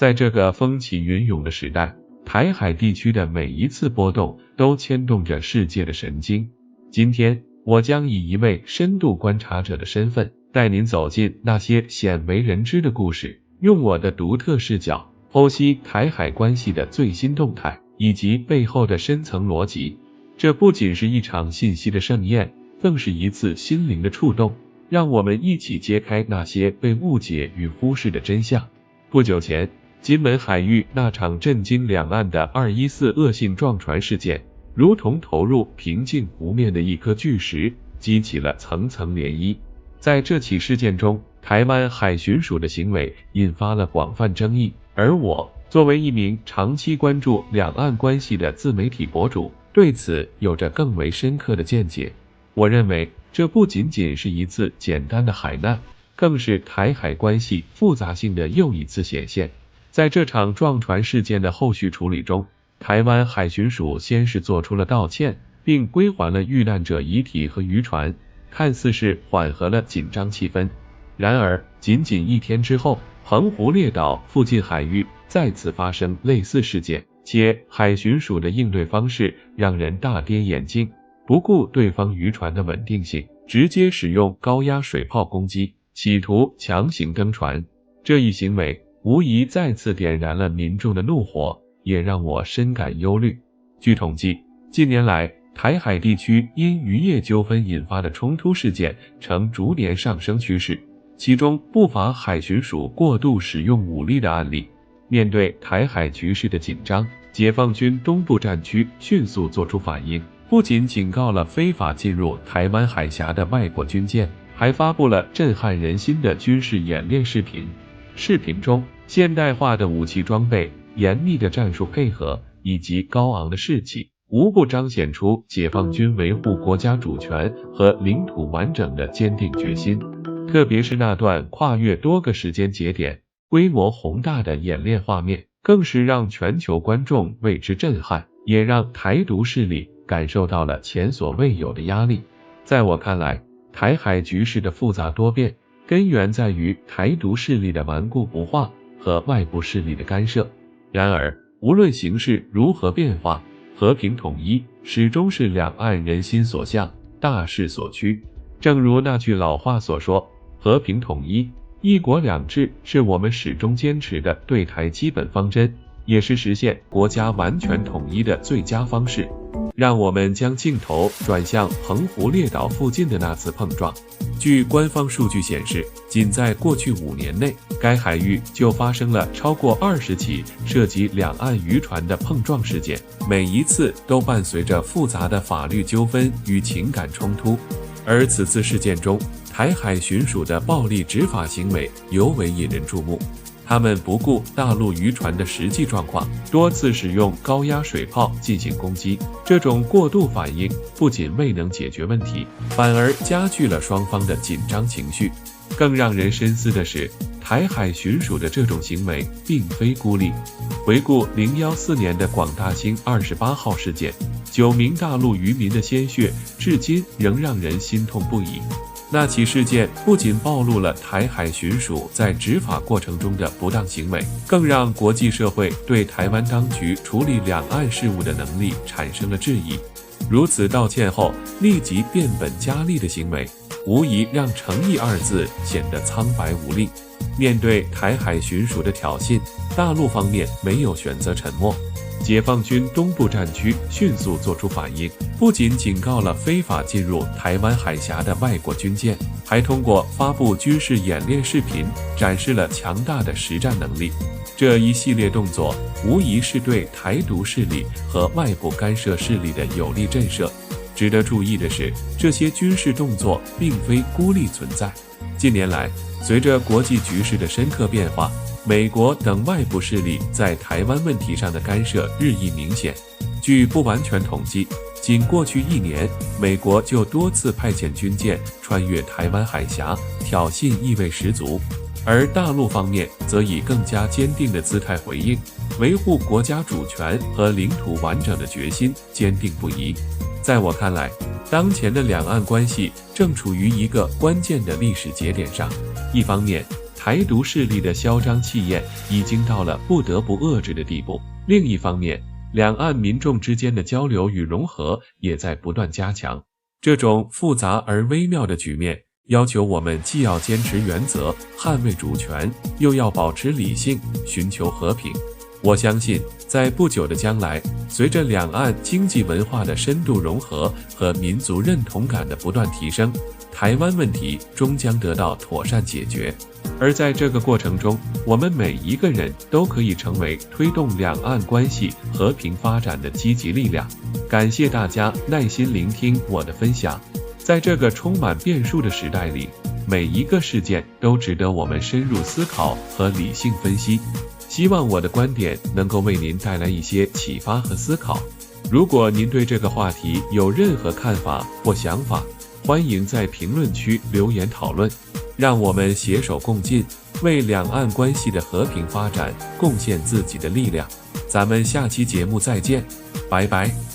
在这个风起云涌的时代，台海地区的每一次波动都牵动着世界的神经。今天，我将以一位深度观察者的身份，带您走进那些鲜为人知的故事，用我的独特视角剖析台海关系的最新动态以及背后的深层逻辑。这不仅是一场信息的盛宴，更是一次心灵的触动。让我们一起揭开那些被误解与忽视的真相。不久前，金门海域那场震惊两岸的214恶性撞船事件，如同投入平静湖面的一颗巨石，激起了层层涟漪。在这起事件中，台湾海巡署的行为引发了广泛争议，而我作为一名长期关注两岸关系的自媒体博主，对此有着更为深刻的见解。我认为，这不仅仅是一次简单的海难，更是台海关系复杂性的又一次显现。在这场撞船事件的后续处理中，台湾海巡署先是做出了道歉，并归还了遇难者遗体和渔船，看似是缓和了紧张气氛。然而，仅仅一天之后，澎湖列岛附近海域再次发生类似事件，且海巡署的应对方式让人大跌眼镜。不顾对方渔船的稳定性，直接使用高压水炮攻击，企图强行登船。这一行为无疑再次点燃了民众的怒火，也让我深感忧虑。据统计，近年来台海地区因渔业纠纷引发的冲突事件呈逐年上升趋势，其中不乏海巡署过度使用武力的案例。面对台海局势的紧张，解放军东部战区迅速做出反应，不仅警告了非法进入台湾海峡的外国军舰，还发布了震撼人心的军事演练视频。视频中，现代化的武器装备、严密的战术配合以及高昂的士气，无不彰显出解放军维护国家主权和领土完整的坚定决心。特别是那段跨越多个时间节点、规模宏大的演练画面，更是让全球观众为之震撼，也让台独势力感受到了前所未有的压力。在我看来，台海局势的复杂多变，根源在于台独势力的顽固不化和外部势力的干涉。然而，无论形势如何变化，和平统一始终是两岸人心所向、大势所趋。正如那句老话所说，和平统一、一国两制是我们始终坚持的对台基本方针，也是实现国家完全统一的最佳方式。让我们将镜头转向澎湖列岛附近的那次碰撞。据官方数据显示，仅在过去5年内，该海域就发生了超过20起涉及两岸渔船的碰撞事件，每一次都伴随着复杂的法律纠纷与情感冲突。而此次事件中，台海巡署的暴力执法行为尤为引人注目。他们不顾大陆渔船的实际状况，多次使用高压水炮进行攻击。这种过度反应不仅未能解决问题，反而加剧了双方的紧张情绪。更让人深思的是，台海巡署的这种行为并非孤立。回顾2014年的广大兴28号事件，9名大陆渔民的鲜血至今仍让人心痛不已。那起事件不仅暴露了台海巡署在执法过程中的不当行为，更让国际社会对台湾当局处理两岸事务的能力产生了质疑。如此道歉后立即变本加厉的行为，无疑让诚意2字显得苍白无力。面对台海巡署的挑衅，大陆方面没有选择沉默。解放军东部战区迅速做出反应，不仅警告了非法进入台湾海峡的外国军舰，还通过发布军事演练视频，展示了强大的实战能力。这一系列动作无疑是对台独势力和外部干涉势力的有力震慑。值得注意的是，这些军事动作并非孤立存在。近年来，随着国际局势的深刻变化，美国等外部势力在台湾问题上的干涉日益明显。据不完全统计，仅过去1年，美国就多次派遣军舰穿越台湾海峡，挑衅意味十足。而大陆方面则以更加坚定的姿态回应，维护国家主权和领土完整的决心坚定不移。在我看来，当前的两岸关系正处于一个关键的历史节点上。一方面，台独势力的嚣张气焰已经到了不得不遏制的地步。另一方面，两岸民众之间的交流与融合也在不断加强。这种复杂而微妙的局面，要求我们既要坚持原则，捍卫主权，又要保持理性，寻求和平。我相信，在不久的将来，随着两岸经济文化的深度融合和民族认同感的不断提升，台湾问题终将得到妥善解决。而在这个过程中，我们每一个人都可以成为推动两岸关系和平发展的积极力量。感谢大家耐心聆听我的分享。在这个充满变数的时代里，每一个事件都值得我们深入思考和理性分析。希望我的观点能够为您带来一些启发和思考。如果您对这个话题有任何看法或想法，欢迎在评论区留言讨论，让我们携手共进，为两岸关系的和平发展贡献自己的力量。咱们下期节目再见，拜拜。